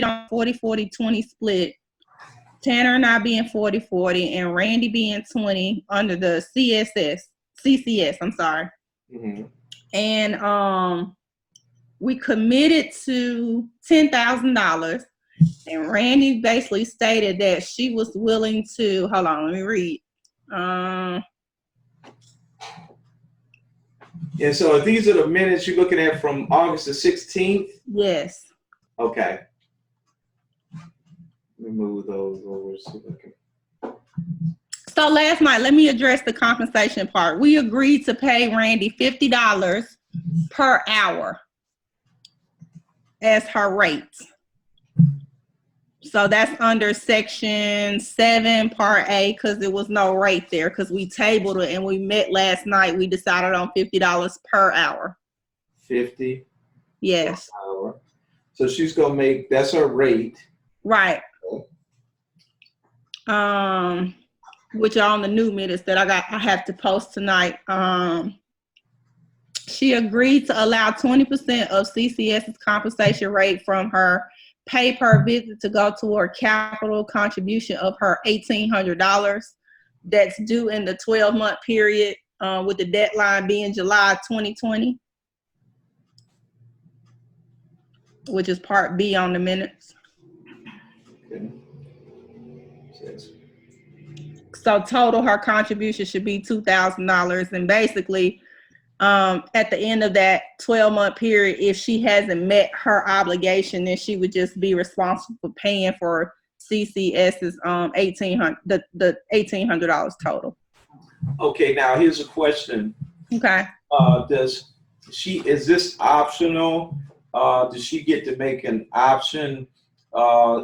on 40-40-20 split. Tanner and I being 40-40 and Randy being 20 under the CCS, I'm sorry. Mm-hmm. And we committed to $10,000, and Randy basically stated that she was willing to, hold on, let me read. And so these are the minutes you're looking at from August the 16th? Yes. Okay. Let me move those over so I can. So last night, let me address the compensation part. We agreed to pay Randy $50 per hour as her rate. So that's under section 7, part A, because there was no rate there, because we tabled it and we met last night. We decided on $50 per hour. 50? Yes. Per hour. So she's going to make, that's her rate. Right. Which are on the new minutes that I have to post tonight. She agreed to allow 20% of CCS's compensation rate from her pay per visit to go toward capital contribution of her $1,800 that's due in the 12-month period, with the deadline being July 2020, which is part B on the minutes. Okay. So total, her contribution should be $2,000, and basically, at the end of that 12-month period, if she hasn't met her obligation, then she would just be responsible for paying for CCS's $1,800, the $1,800 total. Okay, now here's a question. Okay. Is this optional? Does she get to make an option?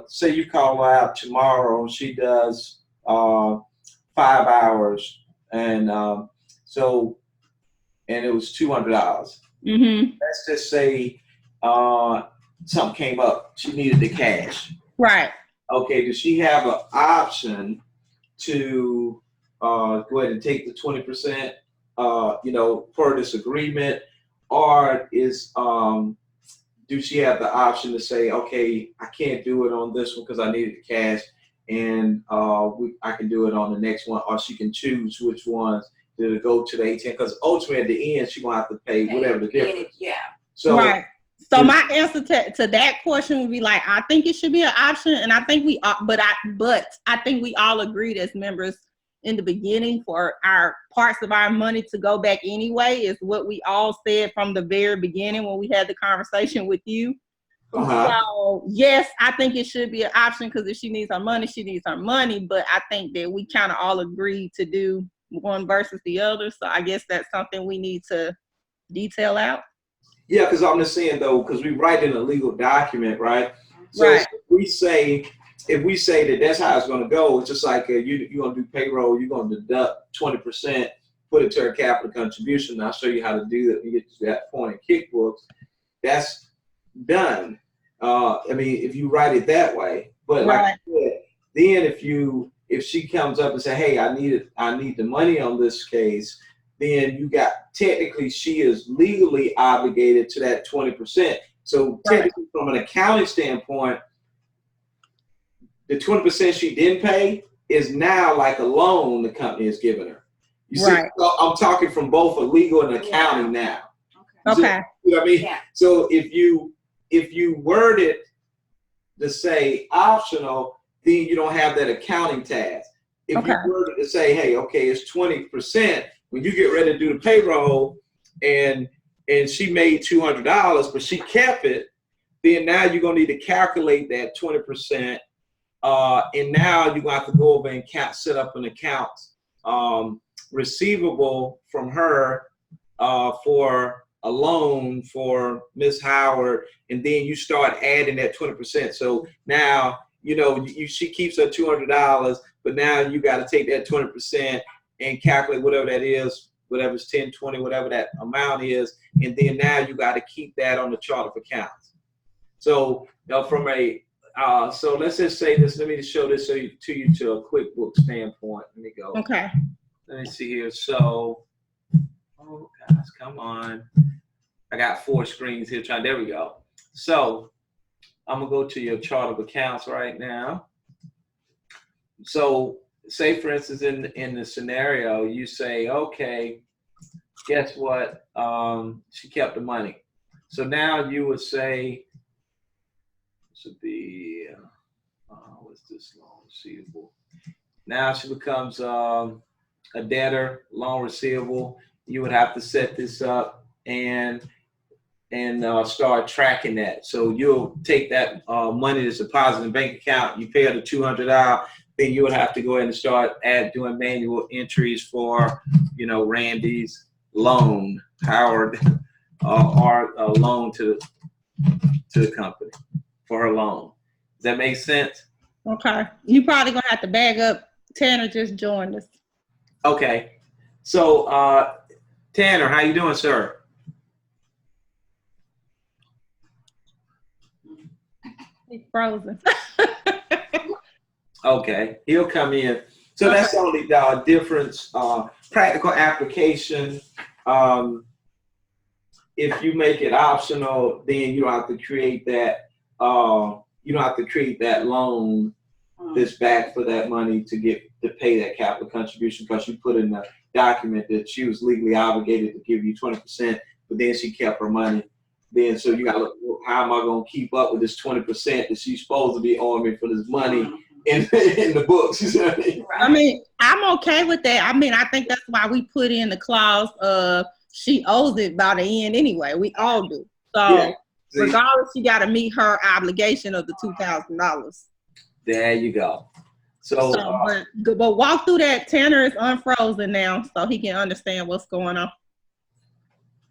Say you call her out tomorrow, she does 5 hours, and and it was $200. Mm-hmm. Let's just say something came up. She needed the cash. Right. Okay, does she have an option to go ahead and take the 20%, per this agreement, or do she have the option to say, okay, I can't do it on this one because I needed the cash, and I can do it on the next one, or she can choose which ones to go to the 18, because ultimately at the end she's gonna have to pay whatever the difference. Yeah. So right. So my answer to that question would be like, I think it should be an option, and I think I think we all agreed as members in the beginning for our parts of our money to go back anyway, is what we all said from the very beginning when we had the conversation with you. So yes, I think it should be an option, because if she needs her money, she needs her money. But I think that we kind of all agreed to do one versus the other. So I guess that's something we need to detail out. Yeah, because I'm just saying though, because we write in a legal document, right? So right. if we say that that's how it's going to go, it's just like you're going to do payroll, you're going to deduct 20%, put it to her capital contribution. And I'll show you how to do that when you get to that point in QuickBooks. That's done. If you write it that way, but like I said, then if she comes up and say, hey, I need the money on this case, then technically she is legally obligated to that 20%. So technically from an accounting standpoint, the 20% she didn't pay is now like a loan the company has given her. You see, so I'm talking from both a legal and accounting now. Okay. So, you know what I mean? Yeah. So if you word it to say optional, then you don't have that accounting task. If you word it to say, hey, okay, it's 20%, when you get ready to do the payroll and she made $200, but she kept it, then now you're gonna need to calculate that 20%. And now you're gonna have to go over and set up an account receivable from her for a loan for Ms. Howard, and then you start adding that 20%. So now she keeps her $200, but now you got to take that 20% and calculate whatever that is, whatever's 10, 20, whatever that amount is, and then now you got to keep that on the chart of accounts. So so let's just say this. Let me just show this to you to a QuickBooks standpoint. Let me go. Okay. Let me see here. So, oh guys, come on. I got 4 screens here. There we go. So I'm gonna go to your chart of accounts right now. So say for instance in the scenario, you say, okay, guess what? She kept the money. So now you would say, this would be, what's this loan receivable? Now she becomes a debtor, loan receivable. You would have to set this up and start tracking that. So you'll take that money that's deposited in the bank account, you pay her the $200 out, then you would have to go ahead and start doing manual entries for, Randy's loan, Howard, or a loan to the company for her loan. Does that make sense? Okay. You probably gonna have to bag up. Tanner just joined us. Okay. So Tanner, how you doing, sir? He's frozen. Okay, he'll come in. So that's the only difference. Practical application. If you make it optional, then you don't have to create that. You don't have to create that loan that's back for that money to pay that capital contribution, because you put in the document that she was legally obligated to give you 20%, but then she kept her money. Then so you got to look, how am I going to keep up with this 20% that she's supposed to be owing me for this money in the books? You know what I mean? I mean, I'm okay with that. I mean, I think that's why we put in the clause of she owes it by the end anyway. We all do. So yeah. Regardless, she got to meet her obligation of the $2,000. There you go. So but walk through that. Tanner is unfrozen now, so he can understand what's going on.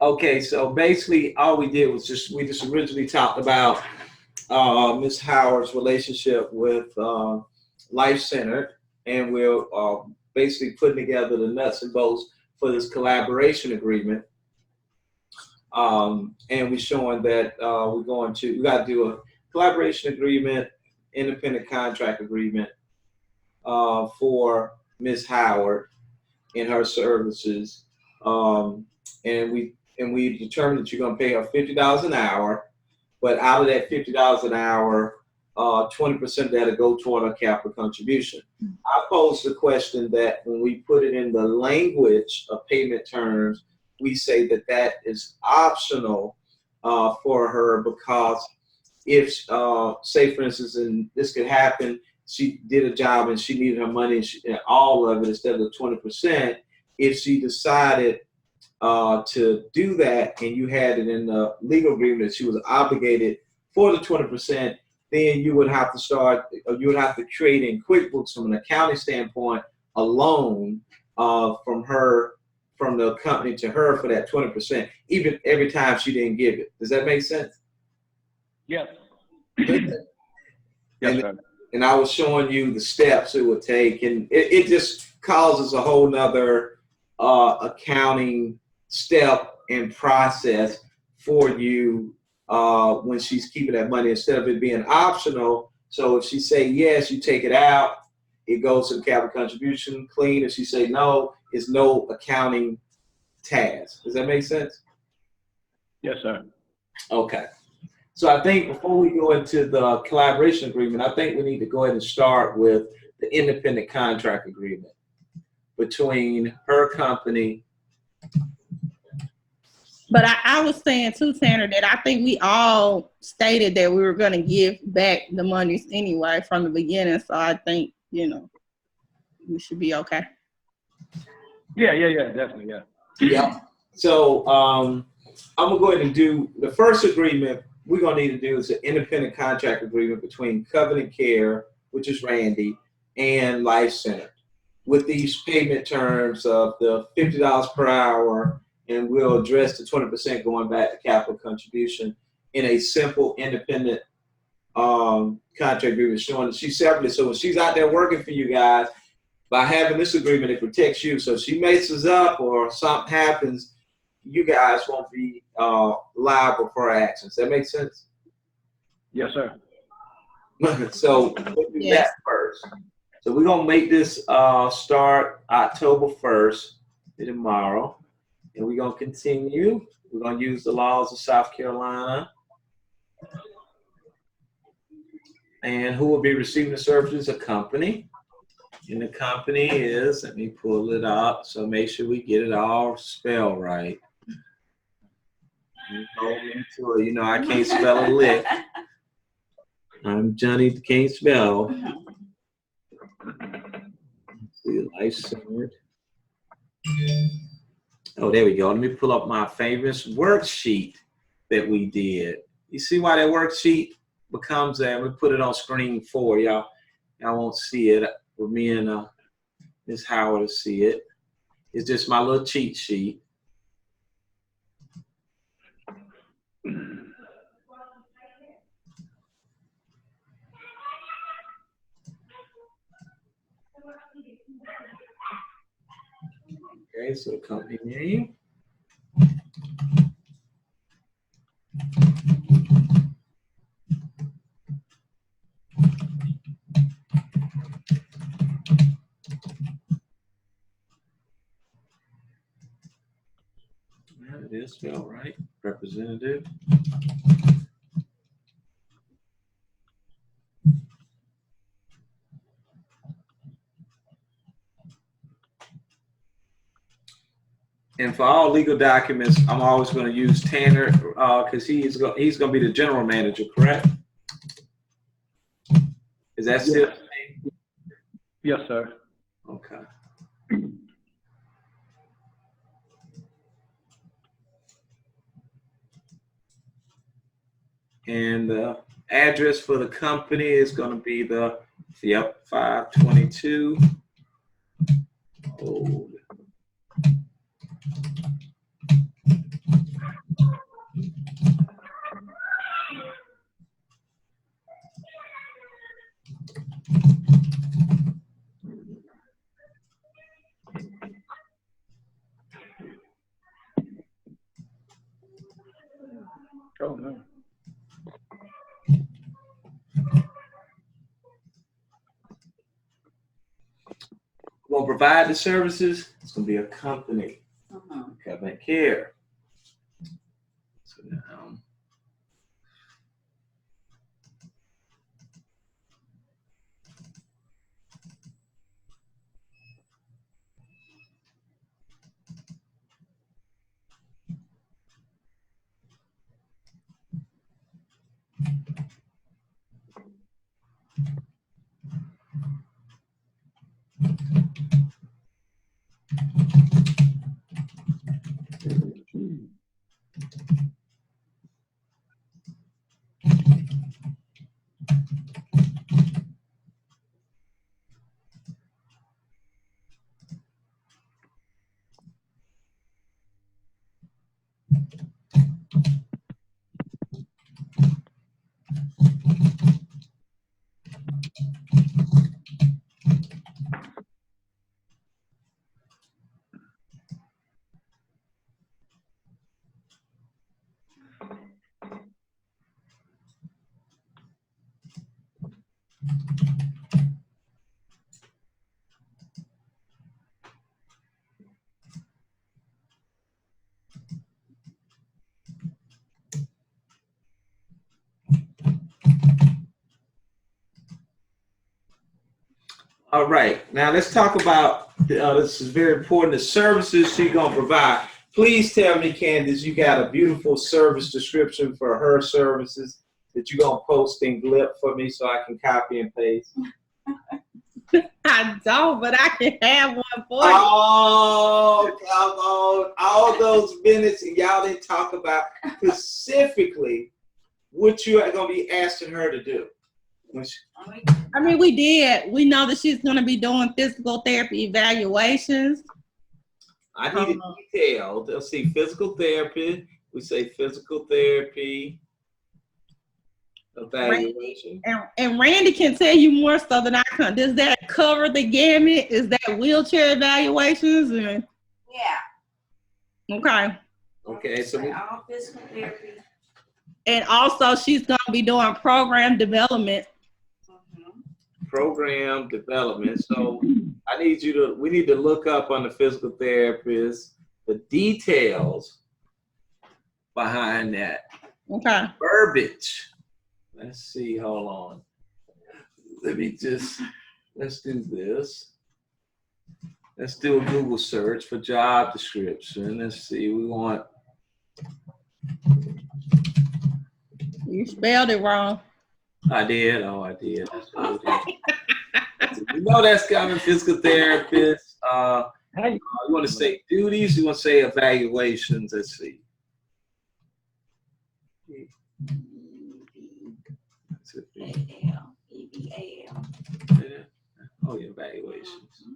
Okay, so basically all we did was we just originally talked about Ms. Howard's relationship with Life Centered, and we're basically putting together the nuts and bolts for this collaboration agreement. And we're showing that we got to do a collaboration agreement, independent contract agreement for Ms. Howard and her services. And we determined that you're going to pay her $50 an hour, but out of that $50 an hour, 20% of that will go toward her capital contribution. I posed the question that when we put it in the language of payment terms, we say that is optional for her, because if, say for instance, and this could happen, she did a job and she needed her money, and all of it instead of the 20%, if she decided to do that and you had it in the legal agreement that she was obligated for the 20%, then you would have to create in QuickBooks from an accounting standpoint a loan from the company to her for that 20%, even every time she didn't give it. Does that make sense? Yes. Yes, sir. And I was showing you the steps it would take, and it just causes a whole nother accounting step and process for you when she's keeping that money, instead of it being optional. So if she say yes, you take it out, it goes to the capital contribution clean. If she say no, it's no accounting task. Does that make sense? Yes, sir. Okay. So I think before we go into the collaboration agreement, I think we need to go ahead and start with the independent contract agreement between her company. But I was saying too, Tanner, that I think we all stated that we were going to give back the monies anyway from the beginning. So I think, we should be okay. Yeah, definitely, yeah. Yeah. So I'm going to go ahead and do the first agreement we're going to need to do is an independent contract agreement between Covenant Care, which is Randy, and Life Centered, with these payment terms of the $50 per hour, and we'll address the 20% going back to capital contribution in a simple independent contract agreement showing that she's separately. So when she's out there working for you guys, by having this agreement, it protects you. So if she messes up or something happens, you guys won't be liable for her actions. That makes sense? Yes, sir. So we'll do that first. So we're going to make this start October 1st, tomorrow. And we're going to continue. We're going to use the laws of South Carolina. And who will be receiving the services? A company. And the company is, let me pull it up, so make sure we get it all spelled right. You hold me to it. You know I can't spell a lick. I'm Johnny, can't spell. Let's see, Life Centered. Oh, there we go. Let me pull up my famous worksheet that we did. You see why that worksheet becomes that? We put it on screen for y'all. Y'all won't see it. For me and Miss Howard to see it. It's just my little cheat sheet. Okay, so company name. It is spelled right. Representative. And for all legal documents, I'm always going to use Tanner because he's going to be the general manager, correct? Is that still the same? Yes, sir. Okay. And the address for the company is going to be the 522 Old. Oh, no. Will provide the services. It's going to be a company. Covenant Care. So now. All right, now let's talk about, this is very important, the services she's going to provide. Please tell me, Candace, you got a beautiful service description for her services that you're going to post in GLIP for me so I can copy and paste. I don't, but I can have one for you. Oh, come on. All those minutes and y'all didn't talk about specifically what you are going to be asking her to do. I mean, we did. We know that she's going to be doing physical therapy evaluations. I need it detailed. They'll see physical therapy. We say physical therapy evaluation. And Randy can tell you more stuff than I can. Does that cover the gamut? Is that wheelchair evaluations? And yeah. Okay. Okay, so all physical therapy. And also, she's going to be doing program development. Program development. So we need to look up on the physical therapist the details behind that. Okay. Verbiage. Let's see, hold on. let's do this. Let's do a Google search for job description. Let's see, we want. You spelled it wrong. I did. Oh, I did. You know that's coming, physical therapist. You want to say duties? You want to say evaluations? Let's see. EBAL. Oh, yeah, evaluations.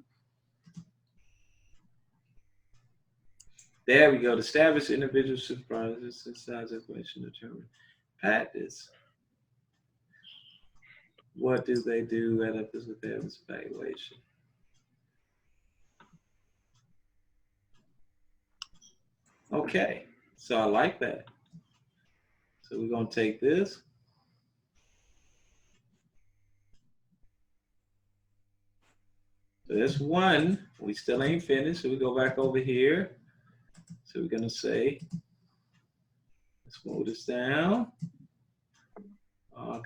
There we go. The established individual supervisors and size equation determine practice. What do they do at a physical therapist evaluation? Okay, so I like that. So we're gonna take this. So that's one. We still ain't finished. So we go back over here. So we're gonna say, let's move this down.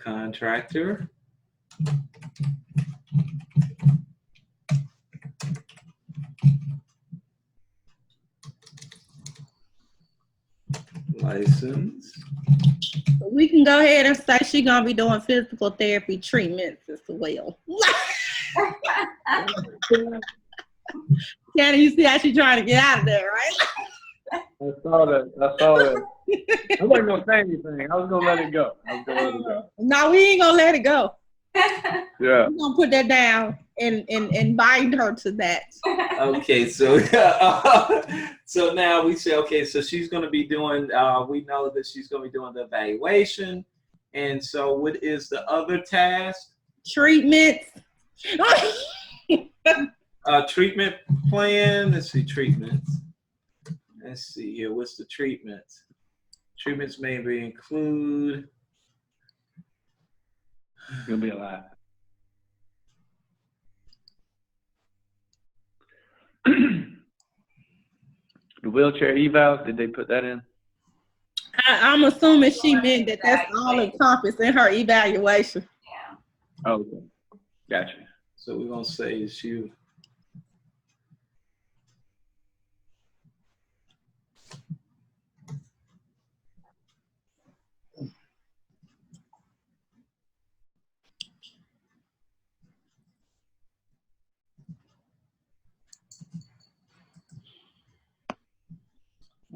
Contractor. License. We can go ahead and say she's gonna be doing physical therapy treatments as well. Candy, you see how she's trying to get out of there, right? I saw that. I wasn't gonna say anything. I was gonna let it go. No, we ain't gonna let it go. Yeah. We're gonna put that down and bind her to that. Okay, so so now we say, okay, so she's going to be doing. We know that she's going to be doing the evaluation, and so what is the other task? Treatments. Treatment plan. Let's see, treatments. Let's see here. What's the treatments? Treatments maybe include. You'll be alive. The wheelchair evals, did they put that in? I'm assuming she meant that that's all encompassed in her evaluation. Yeah. Oh, okay. Gotcha. So we're gonna say is you.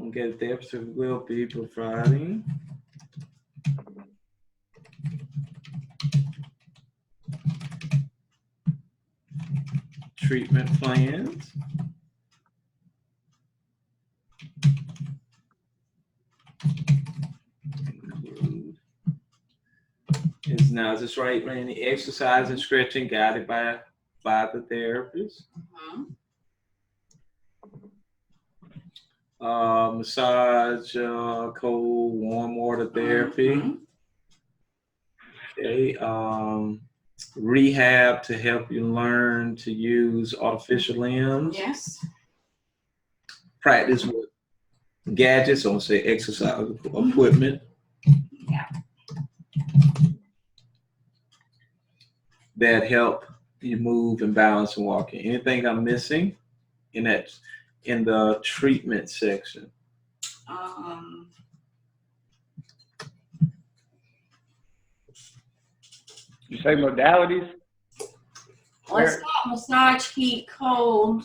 Okay, the therapist will be providing treatment plans. Is this right, Randy? Exercise and stretching guided by the therapist. Massage, cold, warm water therapy. Okay. Rehab to help you learn to use artificial limbs. Yes. Practice with gadgets, or say exercise equipment. Yeah. That help you move and balance and walking. Anything I'm missing in the treatment section? You say modalities? Let's got massage, heat, cold.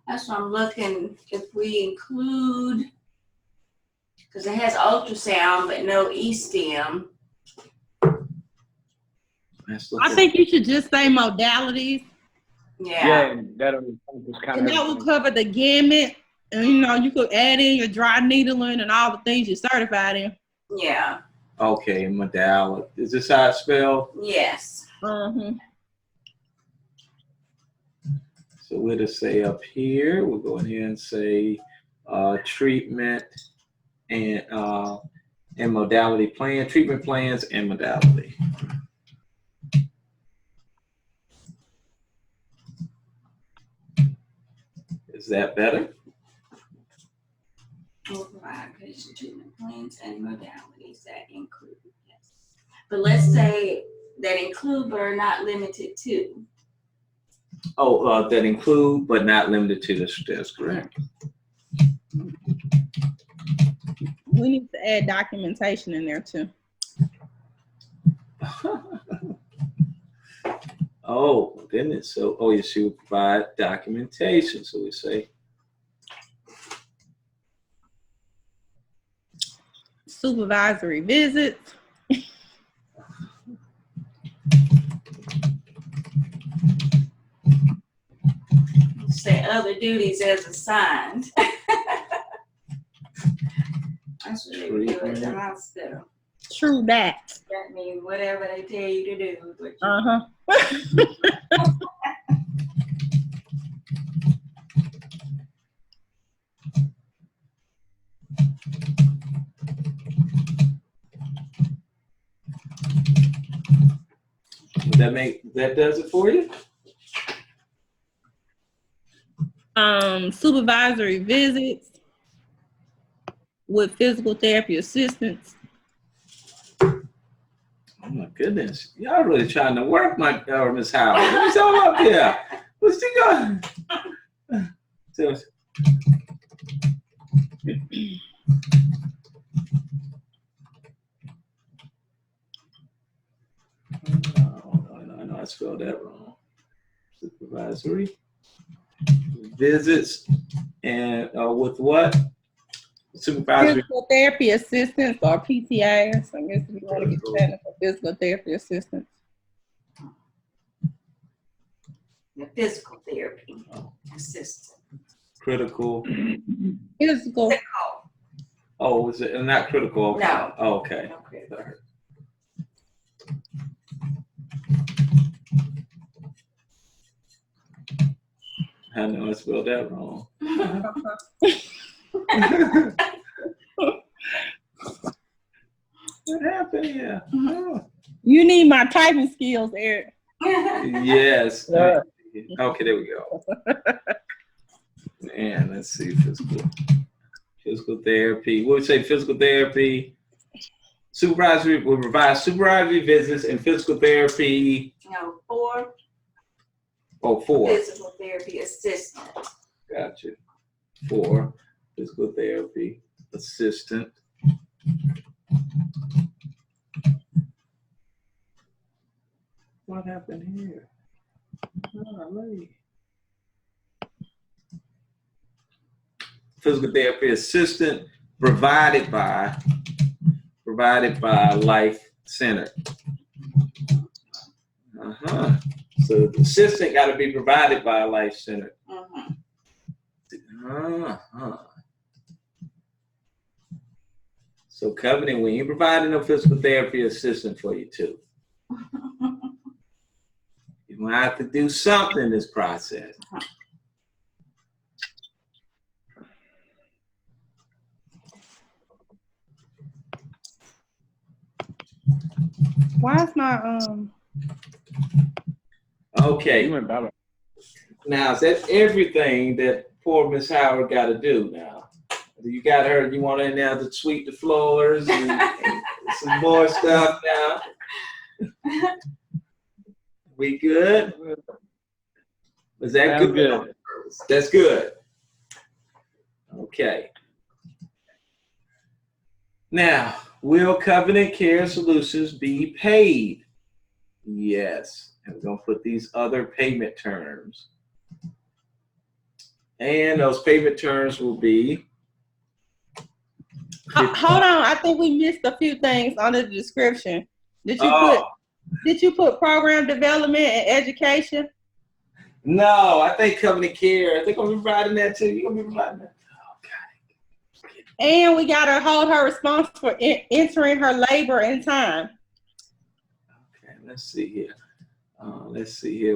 That's what I'm looking. If we include, because it has ultrasound but no e-stim. I think you should just say modalities. Yeah. That'll kind And that will cover the gamut. And you could add in your dry needling and all the things you're certified in. Yeah. Okay, modality. Is this how it's spelled? Yes. Mm-hmm. So we'll just say up here, we'll go in here and say treatment and modality plan, treatment plans and modality. Is that better? We'll provide patient treatment plans and modalities that include, yes. But let's say that include but are not limited to. Oh, that include but not limited to. That's correct. We need to add documentation in there too. Oh, goodness. So, yes, she will provide documentation. So we say Supervisory visits. Say other duties as assigned. That's what they do at the hospital. True that. That means whatever they tell you to do. Is what you that does it for you? Supervisory visits with physical therapy assistance. Oh my goodness. Y'all really trying to work my Miss Howard. What's all up here? What's she going? No, I spelled that wrong. Supervisory visits and with what? Supervisory Physical therapy assistance or PTAs. I guess if you want to get technical, physical therapy assistance. the physical therapy assistant. critical. Physical. Oh, is it not critical? Okay. No. Oh, okay. No critical. Sorry. I know I spelled that wrong. What happened here? Oh. You need my typing skills, Eric. Yes. Okay, there we go. Man, let's see. Physical therapy. What would we say? Physical therapy. Supervisory. We'll provide supervisory visits and physical therapy. No, 4. Oh, 4. Physical therapy assistant. Gotcha. 4. Physical therapy assistant. What happened here? Golly. Physical therapy assistant provided by Life Centered. So the assistant got to be provided by Life Centered. So Covenant, we ain't providing no physical therapy assistant for you too. You're gonna have to do something in this process. Why is my Okay. Now is that everything that poor Miss Howard got to do now? You got her. You want her in there to sweep the floors and some more stuff now. We good? Was that good? Good. That's good. Okay. Now, will Covenant Care Solutions be paid? Yes. And we're going to put these other payment terms. And those payment terms will be. Hold on, I think we missed a few things under the description. Did you put program development and education? No, I think Covenant Care. They're gonna be providing that too. You're gonna be providing that. Okay. And we gotta hold her responsible for entering her labor and time. Okay, let's see here.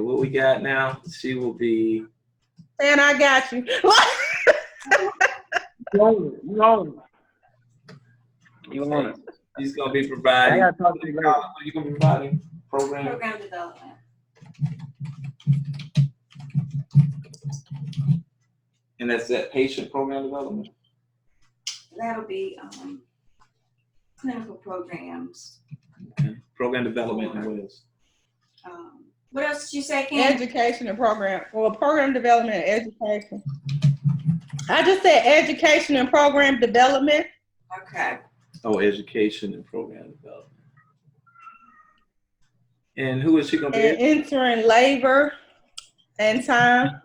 What we got now? She will be. And I got you. You want it? She's gonna be providing. I gotta talk to you later. You're gonna be providing program development. And that's that patient program development. That'll be clinical programs. Okay. Program development and what else? What else did you say, Ken? Education and program, well, program development and education. I just said education and program development. Okay. Oh, education and program development. And who is she going to be? And entering labor and time.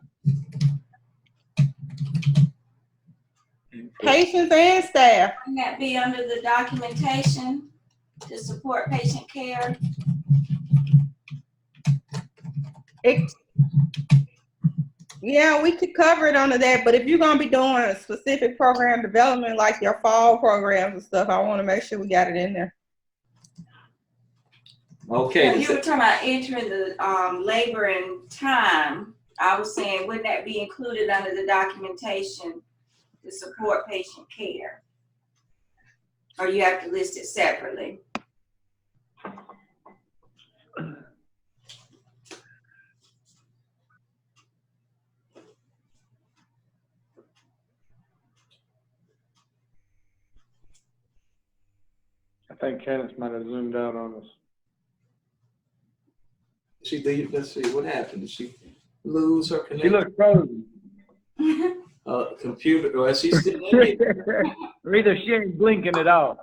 Patients and staff. Can that be under the documentation to support patient care? Yeah, we could cover it under that, but if you're going to be doing a specific program development, like your fall programs and stuff, I want to make sure we got it in there. Okay. Well, you were talking about entering the labor and time. I was saying, wouldn't that be included under the documentation to support patient care? Or you have to list it separately? I think Candace might have zoomed out on us. She leave? Let's see what happened. Did she lose her connection? She looks frozen. Computer, or is she still in here? Or either she ain't blinking at all.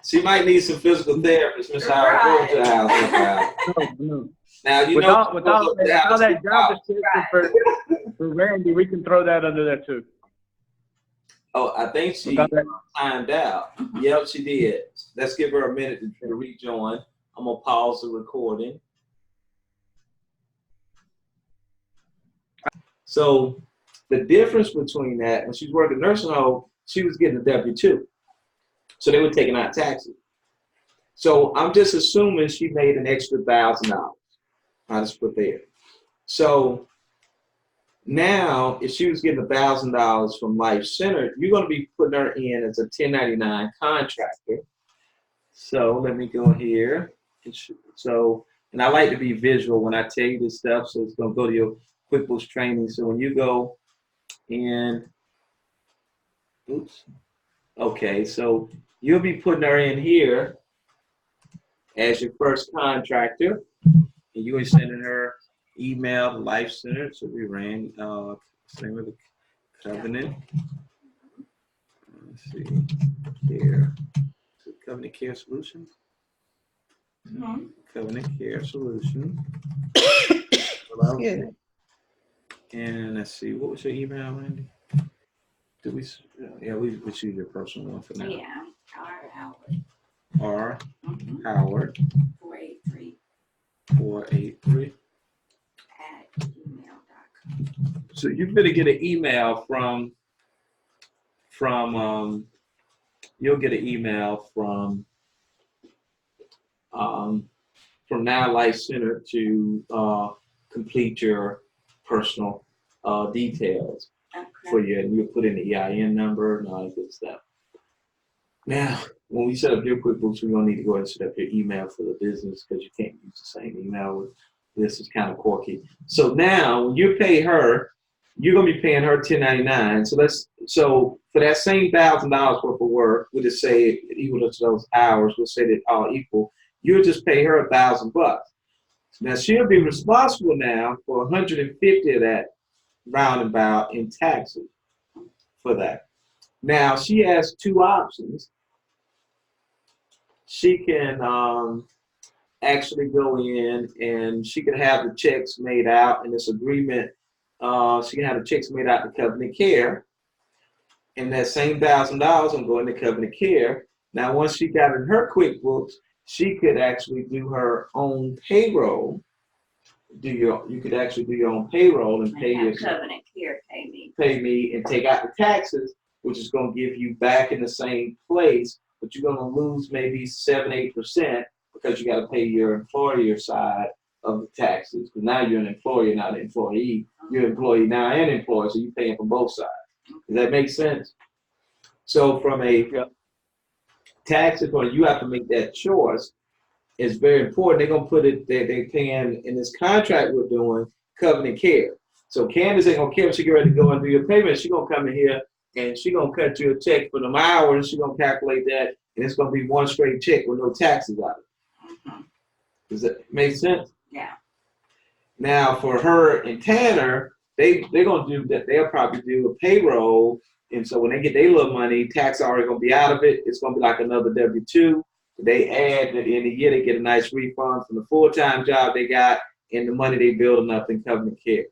She might need some physical therapist, Miss Howard. Go to the house. No. Now you With know all that job description for Randy, we can throw that under there too. Oh, I think she timed out. Yep, she did. Let's give her a minute to rejoin. I'm gonna pause the recording. So the difference between that, when she was working nursing home, she was getting a W-2. So they were taking out taxes. So I'm just assuming she made an extra $1,000. I just put there. So now, if she was getting $1,000 from Life Centered, you're going to be putting her in as a 1099 contractor. So let me go here. So, and I like to be visual when I tell you this stuff, so it's going to go to your QuickBooks training. So when you go in, oops, okay, so you'll be putting her in here as your first contractor, and you'll be sending her email to Life Centered. So we ran same with the covenant. Let's see here. So Covenant Care Solution. Covenant Care Solution. Yeah. And let's see, what was your email, Randy? Did we? Yeah, we choose your personal one for now. Yeah, R. Howard. R. Howard. 483. @gmail.com. So you're gonna get an email from you'll get an email from now Life Centered to complete your personal details for you, and you'll put in the EIN number and all that good stuff. Now, when we set up your QuickBooks, we're gonna need to go ahead and set up your email for the business because you can't use the same email with this. Is kind of quirky. So now when you pay her, you're gonna be paying her 1099. So for that same $1,000 worth of work, we'll just say equal to those hours, we'll say that all equal, you'll just pay her $1,000. Now she'll be responsible now for 150 of that roundabout in taxes for that. Now she has two options. She can actually go in and she can have the checks made out in this agreement. She can have the checks made out to Covenant Care. And that same $1,000 will go into Covenant Care. Now, once she got in her QuickBooks, she could actually do her own payroll. You could actually do your own payroll and pay your Covenant Care pay me and take out the taxes, which is going to give you back in the same place, but you're going to lose maybe 7-8% because you got to pay your employer side of the taxes. Because now you're an employer, not an employee. You're an employee now and employer, so you're paying from both sides. Does that make sense? So from a tax point, you have to make that choice. It's very important. They're gonna put it. They're paying in this contract we're doing Covenant Care. So Candace ain't gonna care if she get ready to go and do your payment. She's gonna come in here and she's gonna cut you a check for them hours. She's gonna calculate that, and it's gonna be one straight check with no taxes on it. Does that make sense? Yeah. Now for her and Tanner, they're gonna do that. They'll probably do a payroll, and so when they get their little money, tax already gonna be out of it. It's gonna be like another W-2. They add, and at the end of the year, they get a nice refund from the full-time job they got and the money they building up in Covenant Care.